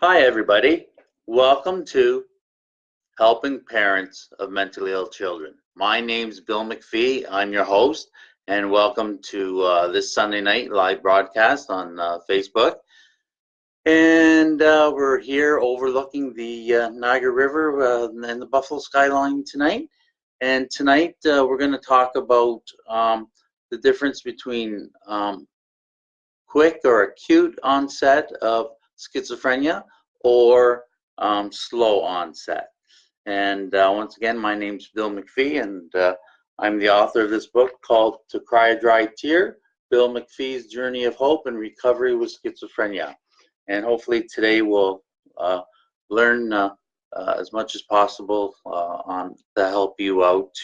Hi, everybody. Welcome to Helping Parents of Mentally Ill Children. My name's Bill MacPhee. I'm your host, and welcome to this Sunday night live broadcast on Facebook. And we're here overlooking the Niagara River and the Buffalo skyline tonight. And tonight we're going to talk about the difference between quick or acute onset of schizophrenia or slow onset. And once again, my name's Bill MacPhee, and I'm the author of this book called To Cry a Dry Tear, Bill MacPhee's Journey of Hope and Recovery with Schizophrenia. And hopefully today we'll learn as much as possible to help you out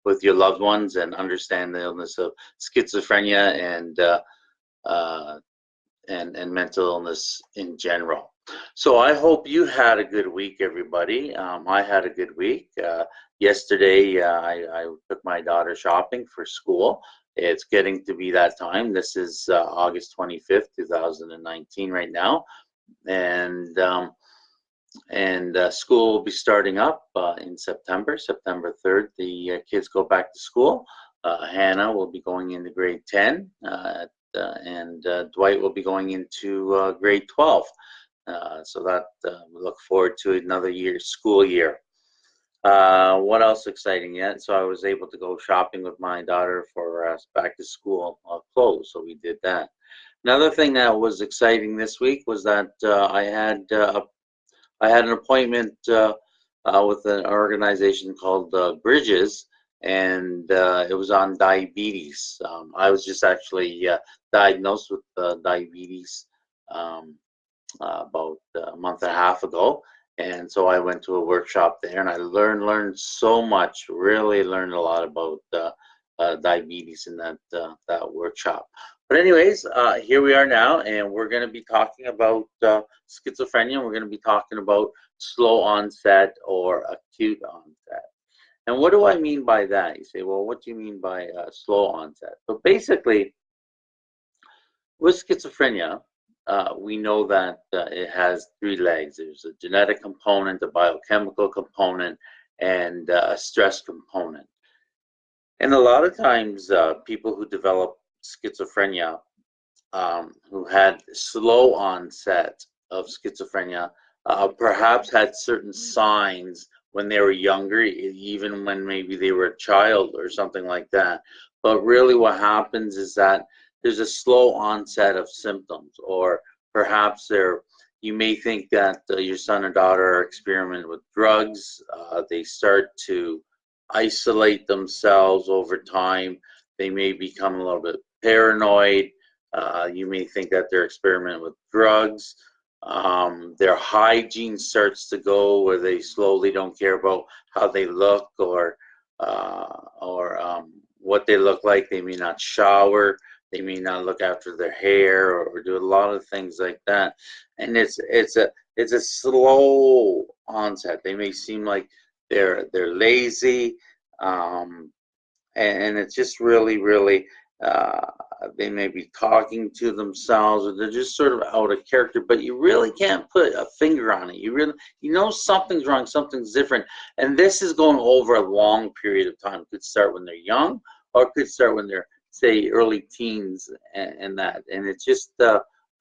with your loved ones and understand the illness of schizophrenia and mental illness in general. So I hope you had a good week, everybody. I had a good week. Yesterday, I took my daughter shopping for school. It's getting to be that time. This is August 25th, 2019 right now. And school will be starting up in September 3rd. The kids go back to school. Hannah will be going into grade 10, and Dwight will be going into grade 12. So that we look forward to another school year. What else exciting yet? So I was able to go shopping with my daughter for back to school clothes. So we did that. Another thing that was exciting this week was that I had an appointment with an organization called Bridges, and it was on diabetes. I was just actually diagnosed with diabetes about a month and a half ago, and so I went to a workshop there, and I learned so much. Really learned a lot about diabetes in that workshop. But anyways, here we are now, and we're going to be talking about schizophrenia. We're going to be talking about slow onset or acute onset. And what do I mean by that? You say, well, what do you mean by slow onset? So basically, with schizophrenia, we know that it has three legs. There's a genetic component, a biochemical component, and a stress component. And a lot of times, people who develop schizophrenia, who had slow onset of schizophrenia, perhaps had certain signs when they were younger, even when maybe they were a child or something like that. But really what happens is that there's a slow onset of symptoms, or perhaps you may think that your son or daughter are experimenting with drugs. They start to isolate themselves over time. They may become a little bit paranoid. You may think that they're experimenting with drugs. Their hygiene starts to go where they slowly don't care about how they look or what they look like. They may not shower. They may not look after their hair or do a lot of things like that. And it's a slow onset. They may seem like they're lazy, and it's just really they may be talking to themselves, or they're just sort of out of character, but you really can't put a finger on it. You know something's wrong, something's different, and this is going over a long period of time. It could start when they're young, or it could start when they're, say, early teens, and it's just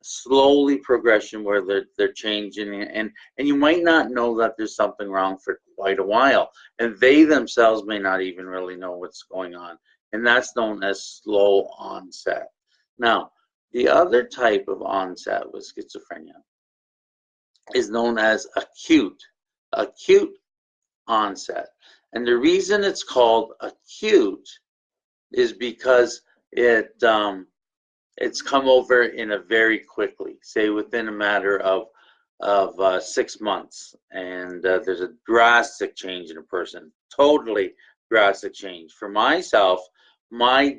slowly progression where they're changing, and you might not know that there's something wrong for quite a while, and they themselves may not even really know what's going on, and that's known as slow onset. Now, the other type of onset with schizophrenia is known as acute onset, and the reason it's called acute is because it's come over in a very quickly, say within a matter of 6 months, and there's a drastic change in a person, totally drastic change. For myself, my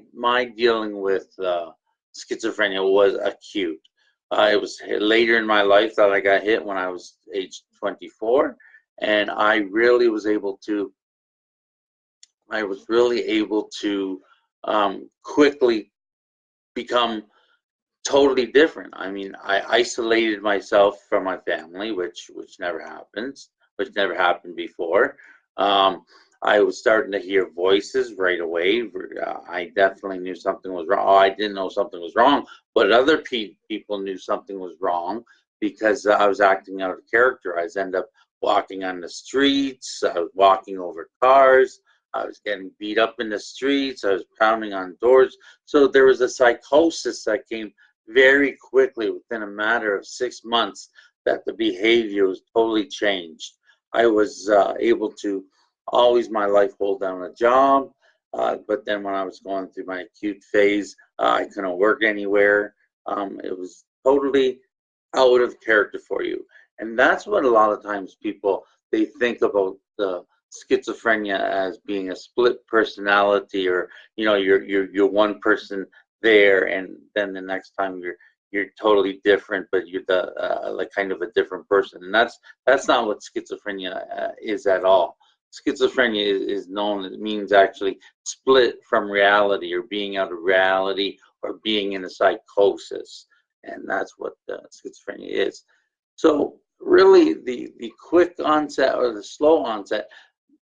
dealing with schizophrenia was acute. It was later in my life that I got hit when I was age 24, and I really was able to quickly become totally different. I mean, I isolated myself from my family, which never happens, which never happened before. Um, I was starting to hear voices right away. I definitely knew something was wrong. Oh, I didn't know something was wrong, but other people knew something was wrong because I was acting out of character. I was end up walking on the streets. I was walking over cars. I was getting beat up in the streets. I was pounding on doors. So there was a psychosis that came very quickly within a matter of 6 months that the behavior was totally changed. I was able to always my life hold down a job, but then when I was going through my acute phase, I couldn't work anywhere. It was totally out of character for you, and that's what a lot of times people they think about the schizophrenia as being a split personality, or you're one person there, and then the next time you're totally different, but you're the like kind of a different person, and that's not what schizophrenia is at all. Schizophrenia is known, it means actually split from reality, or being out of reality, or being in a psychosis, and that's what schizophrenia is. So really, the quick onset or the slow onset,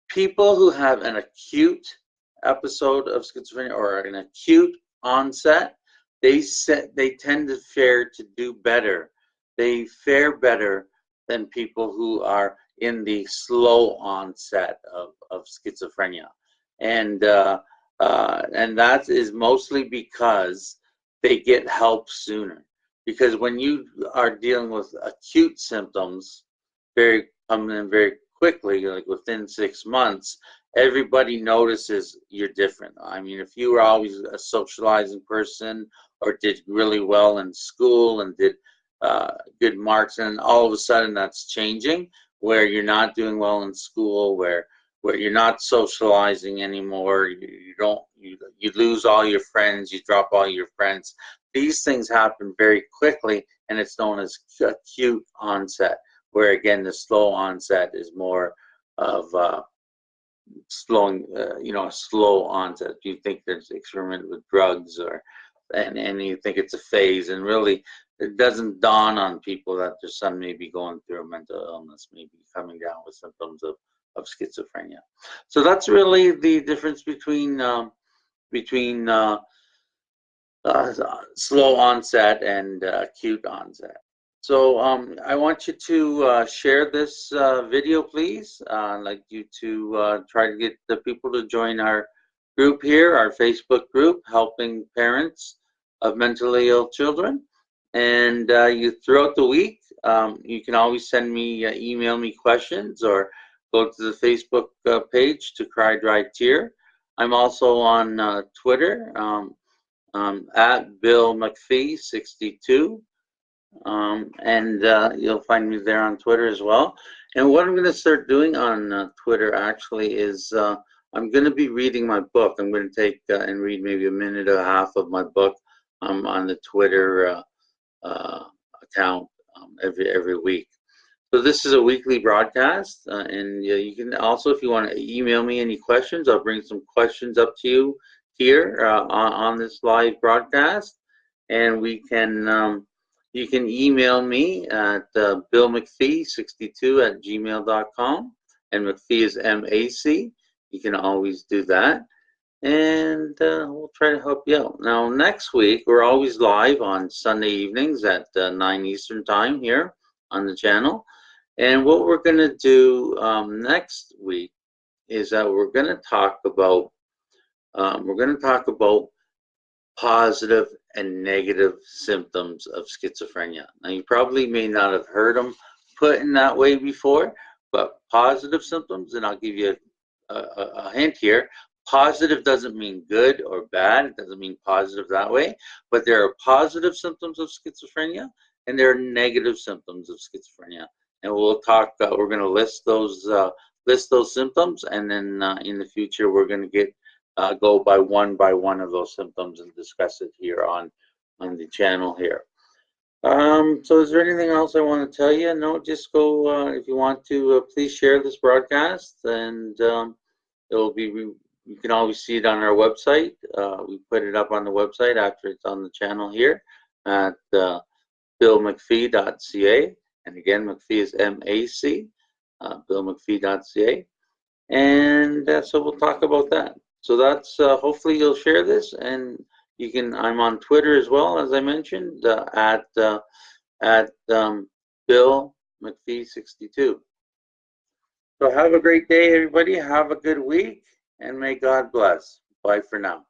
people who have an acute episode of schizophrenia or an acute onset, they tend to fare to do better. They fare better than people who are in the slow onset of schizophrenia, and that is mostly because they get help sooner. Because when you are dealing with acute symptoms, very coming in very quickly, like within 6 months, everybody notices you're different. I mean, if you were always a socializing person or did really well in school and did good marks, and all of a sudden that's changing, where you're not doing well in school, where you're not socializing anymore, you don't you lose all your friends, you drop all your friends. These things happen very quickly, and it's known as acute onset, where again the slow onset is more of slowing, a slow onset. You think there's experiment with drugs, or and you think it's a phase, and really it doesn't dawn on people that their son may be going through a mental illness, maybe coming down with symptoms of schizophrenia. So that's really the difference between uh, slow onset and acute onset. So I want you to share this video, please. I'd like you to try to get the people to join our group here, our Facebook group, Helping Parents of Mentally Ill Children. And you throughout the week, you can always send me, email me questions, or go to the Facebook page to Cry Dry Tear. I'm also on Twitter. At Bill MacPhee 62, and you'll find me there on Twitter as well. And what I'm going to start doing on Twitter actually is I'm going to be reading my book. I'm going to take and read maybe a minute and a half of my book on the Twitter account every week. So this is a weekly broadcast, and you can also, if you want to email me any questions, I'll bring some questions up to you here on this live broadcast, and you can email me at billmcphee62@gmail.com, and McPhee is MAC. You can always do that, and we'll try to help you out. Now, next week, we're always live on Sunday evenings at 9 Eastern Time here on the channel. And what we're going to do next week is that we're going to talk about positive and negative symptoms of schizophrenia. Now, you probably may not have heard them put in that way before, but positive symptoms, and I'll give you a hint here. Positive doesn't mean good or bad. It doesn't mean positive that way. But there are positive symptoms of schizophrenia, and there are negative symptoms of schizophrenia. And we'll talk. We're going to list those symptoms, and then in the future we're going to get go by one of those symptoms and discuss it here on the channel here. So is there anything else I want to tell you? No, just go, if you want to, please share this broadcast, and it will be, you can always see it on our website. We put it up on the website after it's on the channel here. at billmcphee.ca. And again, MacPhee is MAC, billmcphee.ca. And so we'll talk about that. So that's hopefully you'll share this, and you can. I'm on Twitter as well, as I mentioned, at Bill MacPhee 62. So have a great day, everybody. Have a good week, and may God bless. Bye for now.